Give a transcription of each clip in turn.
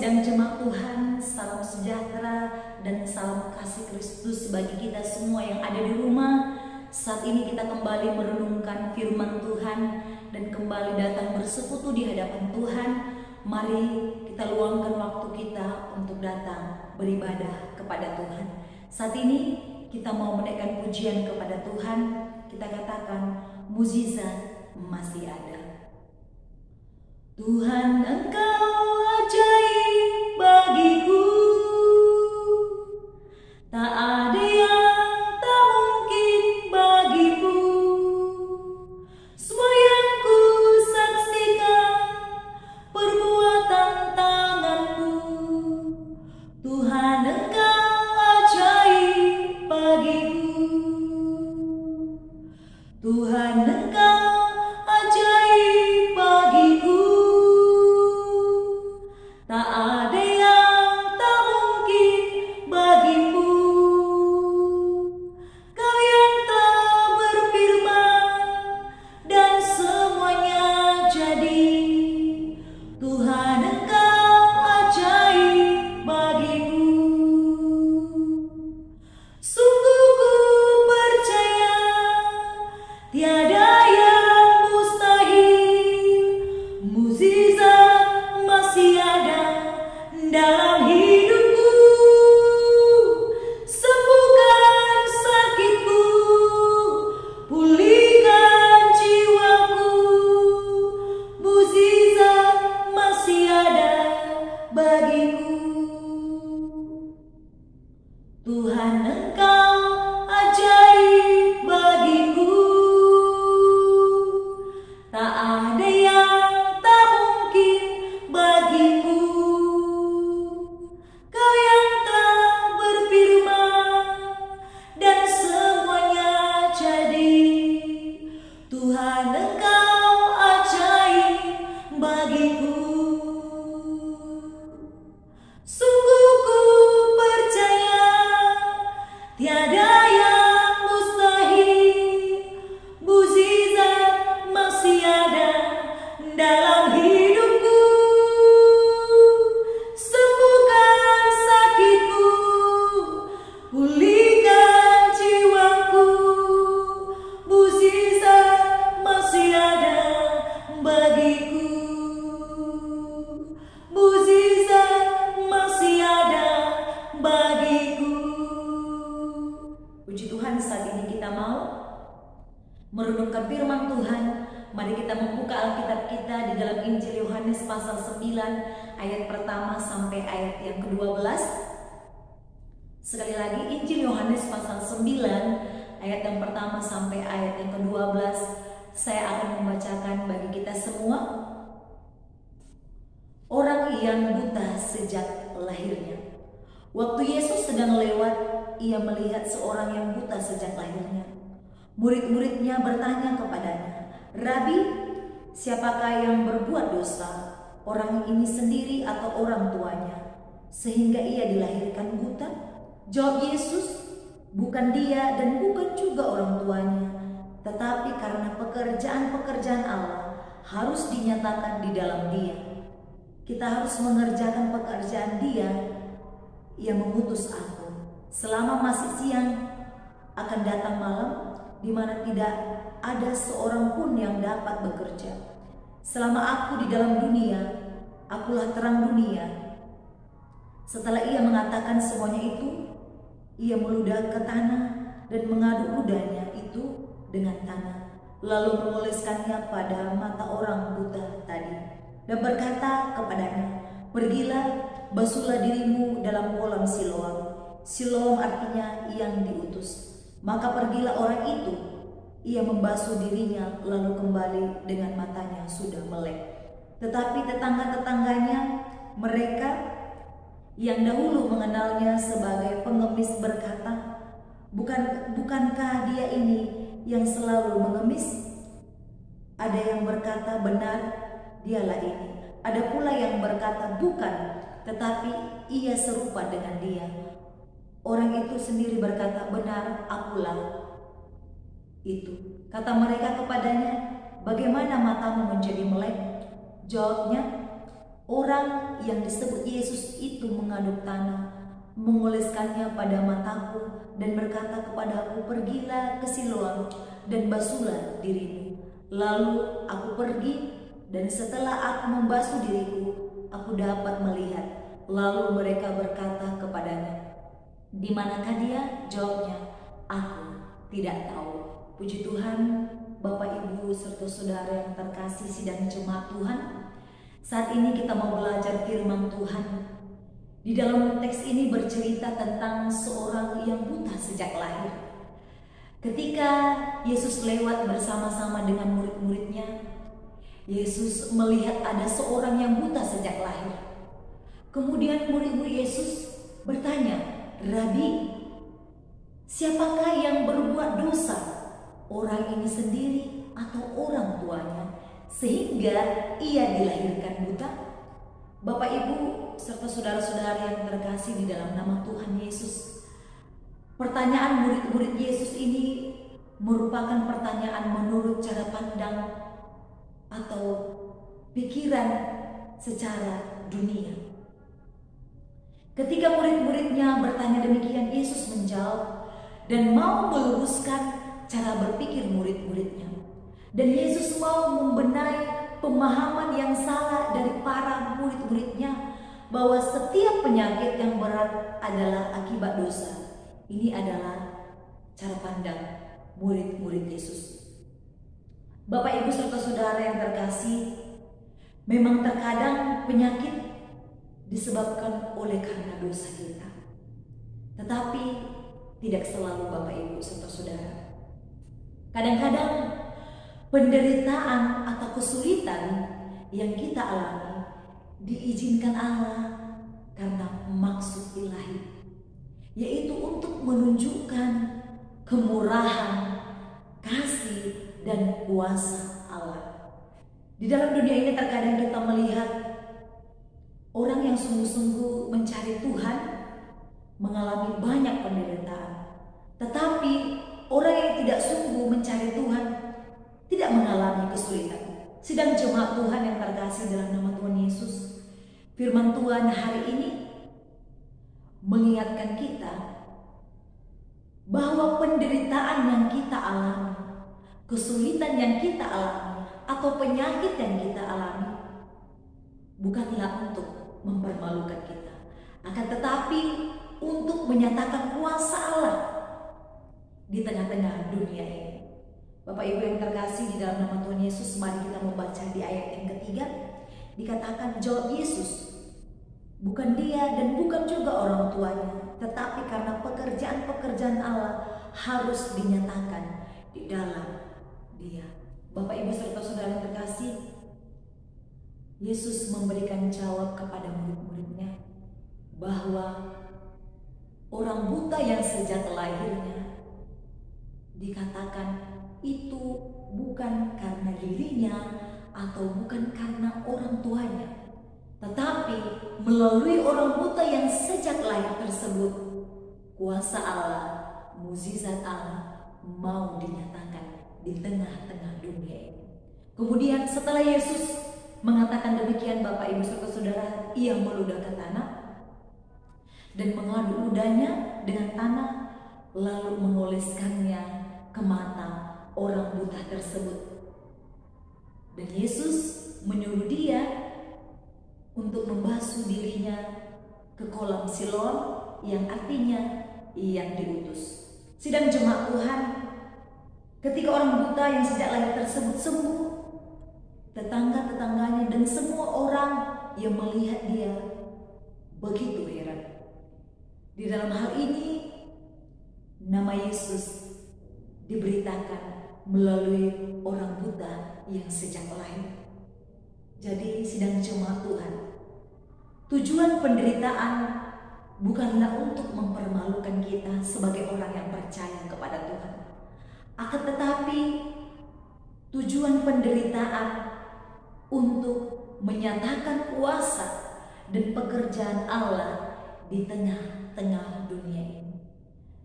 sidang jemaat Tuhan, salam sejahtera dan salam kasih Kristus bagi kita semua yang ada di rumah. Saat ini kita kembali merenungkan firman Tuhan dan kembali datang bersekutu di hadapan Tuhan. Mari kita luangkan waktu kita untuk datang beribadah kepada Tuhan. Saat ini kita mau menaikkan pujian kepada Tuhan. Kita katakan, mukjizat masih ada. Tuhan, Engkau ajaib bagiku, tak ada yang tak mungkin bagiku. Semua yang ku saksikan perbuatan tanganmu. Tuhan, Engkau ajaib bagiku. Tuhan, Engkau ajaib bagiku. Tak ada yang tak mungkin bagimu. Kau yang telah berfirman dan semuanya jadi. Tuhan, Engkau ajaib bagiku. Sungguh ku percaya tiada yang mustahil. Mukjizat masih ada dalam hidupku. Sembuhkan sakitku, pulihkan jiwaku. Mukjizat masih ada bagiku. Tuhan, Engkau ajaib bagiku. Tak ada yang tak mungkin bagimu. Kau yang telah berfirman dan semuanya jadi. Tuhan, Engkau ajaib bagiku. Sungguh ku percaya tiada yang mustahil. Mukjizat masih ada dalam hidupku. Sembuhkan sakitku, pulihkan jiwaku. Mukjizat masih ada bagiku. Mukjizat masih ada bagiku. Puji Tuhan, saat ini kita mau merenungkan firman Tuhan. Mari kita membuka Alkitab kita di dalam Injil Yohanes pasal 9 ayat pertama sampai ayat yang ke-12. Sekali lagi, Injil Yohanes pasal 9 ayat yang pertama sampai ayat yang ke-12. Saya akan membacakan bagi kita semua. Orang yang buta sejak lahirnya. Waktu Yesus sedang lewat, ia melihat seorang yang buta sejak lahirnya. Murid-muridnya bertanya kepadanya, Rabi, siapakah yang berbuat dosa, orang ini sendiri atau orang tuanya, sehingga ia dilahirkan buta? Jawab Yesus, bukan dia dan bukan juga orang tuanya, tetapi karena pekerjaan-pekerjaan Allah harus dinyatakan di dalam dia. Kita harus mengerjakan pekerjaan dia. Ia mengutus aku. Selama masih siang akan datang malam, di mana tidak ada seorang pun yang dapat bekerja. Selama aku di dalam dunia, akulah terang dunia. Setelah ia mengatakan semuanya itu, ia meludah ke tanah dan mengaduk ludahnya itu dengan tanah, lalu mengoleskannya pada mata orang buta tadi, dan berkata kepadanya, pergilah, basuhlah dirimu dalam kolam Siloam. Siloam artinya yang diutus. Maka pergilah orang itu, ia membasuh dirinya lalu kembali dengan matanya sudah melek. Tetapi tetangga-tetangganya, mereka yang dahulu mengenalnya sebagai pengemis berkata, bukankah dia ini yang selalu mengemis? Ada yang berkata, benar, dialah ini. Ada pula yang berkata, bukan, tetapi ia serupa dengan dia. Orang itu sendiri berkata, benar, akulah itu. Kata mereka kepadanya, bagaimana matamu menjadi melek? Jawabnya, Orang yang disebut Yesus itu mengaduk tanah, mengoleskannya pada mataku dan berkata kepadaku, pergilah ke Siloam dan basuhlah dirimu. Lalu aku pergi, dan setelah aku membasuh diriku, aku dapat melihat. Lalu mereka berkata kepadanya, di manakah dia? Jawabnya, aku tidak tahu. Puji Tuhan, Bapak, Ibu, serta saudara yang terkasih sidang jemaat Tuhan. Saat ini kita mau belajar firman Tuhan. Di dalam teks ini bercerita tentang seorang yang buta sejak lahir. Ketika Yesus lewat bersama-sama dengan murid-muridnya, Yesus melihat ada seorang yang buta sejak lahir. Kemudian murid-murid Yesus bertanya, Rabi, siapakah yang berbuat dosa? Orang ini sendiri atau orang tuanya, sehingga ia dilahirkan buta? Bapak, Ibu, serta saudara-saudara yang terkasih di dalam nama Tuhan Yesus, pertanyaan murid-murid Yesus ini merupakan pertanyaan menurut cara pandang atau pikiran secara dunia. Ketika murid-muridnya bertanya demikian, Yesus menjawab dan mau meluruskan cara berpikir murid-muridnya. Dan Yesus mau membenahi pemahaman yang salah dari para murid-muridnya bahwa setiap penyakit yang berat adalah akibat dosa. Ini adalah cara pandang murid-murid Yesus. Bapak, Ibu, serta saudara yang terkasih, memang terkadang penyakit disebabkan oleh karena dosa kita. Tetapi tidak selalu, Bapak, Ibu, serta saudara. Kadang-kadang penderitaan atau kesulitan yang kita alami diizinkan Allah karena maksud ilahi, yaitu untuk menunjukkan kemurahan, kasih, dan kuasa Allah. Di dalam dunia ini terkadang kita melihat orang yang sungguh-sungguh mencari Tuhan mengalami banyak penderitaan. Tetapi orang yang tidak sungguh mencari Tuhan tidak mengalami kesulitan. Sidang jemaat Tuhan yang terkasih dalam nama Tuhan Yesus, firman Tuhan hari ini mengingatkan kita bahwa penderitaan yang kita alami, kesulitan yang kita alami, atau penyakit yang kita alami bukanlah untuk mempermalukan kita, akan tetapi untuk menyatakan kuasa Allah di tengah-tengah dunia ini. Bapak, Ibu yang terkasih di dalam nama Tuhan Yesus, mari kita membaca di ayat yang ketiga. Dikatakan, jawab Yesus, bukan dia dan bukan juga orang tuanya, tetapi karena pekerjaan-pekerjaan Allah harus dinyatakan di dalam dia. Bapak, Ibu, serta saudara yang terkasih, Yesus memberikan jawab kepada murid-muridnya bahwa orang buta yang sejak lahirnya dikatakan itu bukan karena dirinya atau bukan karena orang tuanya, tetapi melalui orang buta yang sejak lahir tersebut, kuasa Allah, mukjizat Allah mau dinyatakan di tengah-tengah dunia ini. Kemudian setelah Yesus mengatakan demikian, Bapak, Ibu, serta saudara, ia meludahkan tanah dan mengaduk ludahnya dengan tanah, lalu mengoleskannya ke mata orang buta tersebut. Dan Yesus menyuruh dia untuk membasuh dirinya ke kolam Siloam, yang artinya yang diutus. Sidang jemaat Tuhan, ketika orang buta yang sejak lahir tersebut sembuh, tetangga-tetangganya dan semua orang yang melihat dia begitu heran. Di dalam hal ini, nama Yesus diberitakan melalui orang buta yang sejak lahir. Jadi sidang jemaat Tuhan, tujuan penderitaan bukanlah untuk mempermalukan kita sebagai orang yang percaya kepada Tuhan. Akan tetapi tujuan penderitaan untuk menyatakan kuasa dan pekerjaan Allah di tengah-tengah dunia ini.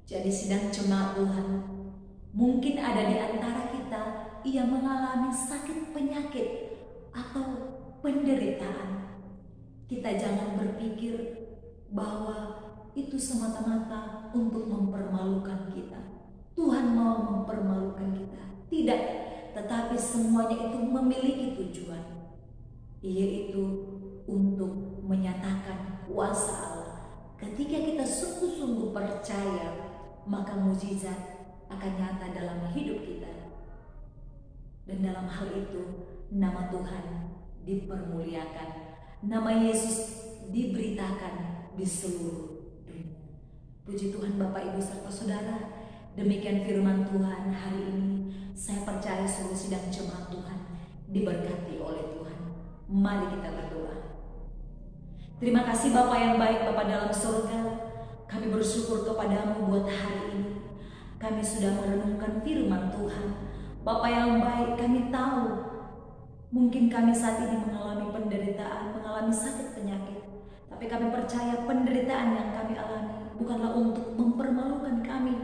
Jadi sidang jemaat Tuhan, mungkin ada di antara kita yang mengalami sakit penyakit atau penderitaan. Kita jangan berpikir bahwa itu semata-mata untuk mempermalukan kita. Tuhan mau mempermalukan kita. Tidak, tetapi semuanya itu memiliki tujuan, yaitu untuk menyatakan kuasa Allah. Ketika kita sungguh-sungguh percaya, maka mukjizat akan nyata dalam hidup kita. Dan dalam hal itu, nama Tuhan dipermuliakan, nama Yesus diberitakan di seluruh dunia. Puji Tuhan Bapak, Ibu, serta Saudara. Demikian firman Tuhan hari ini. Saya percaya seluruh sidang jemaat Tuhan diberkati oleh Tuhan. Mari kita berdoa. Terima kasih Bapa yang baik, Bapa dalam surga. Kami bersyukur kepadamu buat hari ini. Kami sudah merenungkan firman Tuhan. Bapa yang baik, kami tahu mungkin kami saat ini mengalami penderitaan, mengalami sakit penyakit. Tapi kami percaya penderitaan yang kami alami bukanlah untuk mempermalukan kami,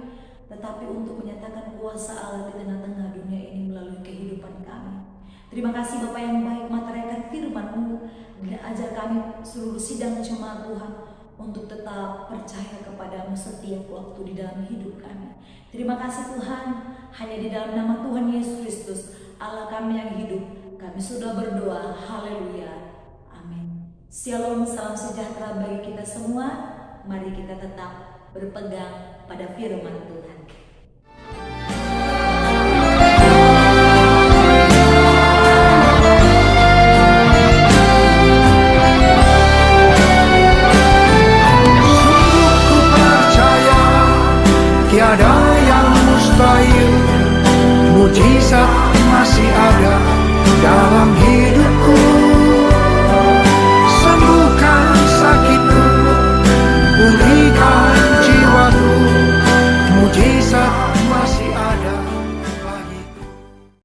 tetapi untuk menyatakan kuasa Allah di tengah-tengah dunia ini melalui kehidupan kami. Terima kasih Bapa yang baik, materaikan firman-Mu dan ajar kami seluruh sidang jemaat Tuhan untuk tetap percaya kepadamu setiap waktu di dalam hidup kami. Terima kasih Tuhan, hanya di dalam nama Tuhan Yesus Kristus, Allah kami yang hidup, kami sudah berdoa. Haleluya. Amin. Shalom, salam sejahtera bagi kita semua. Mari kita tetap berpegang pada firman Tuhan.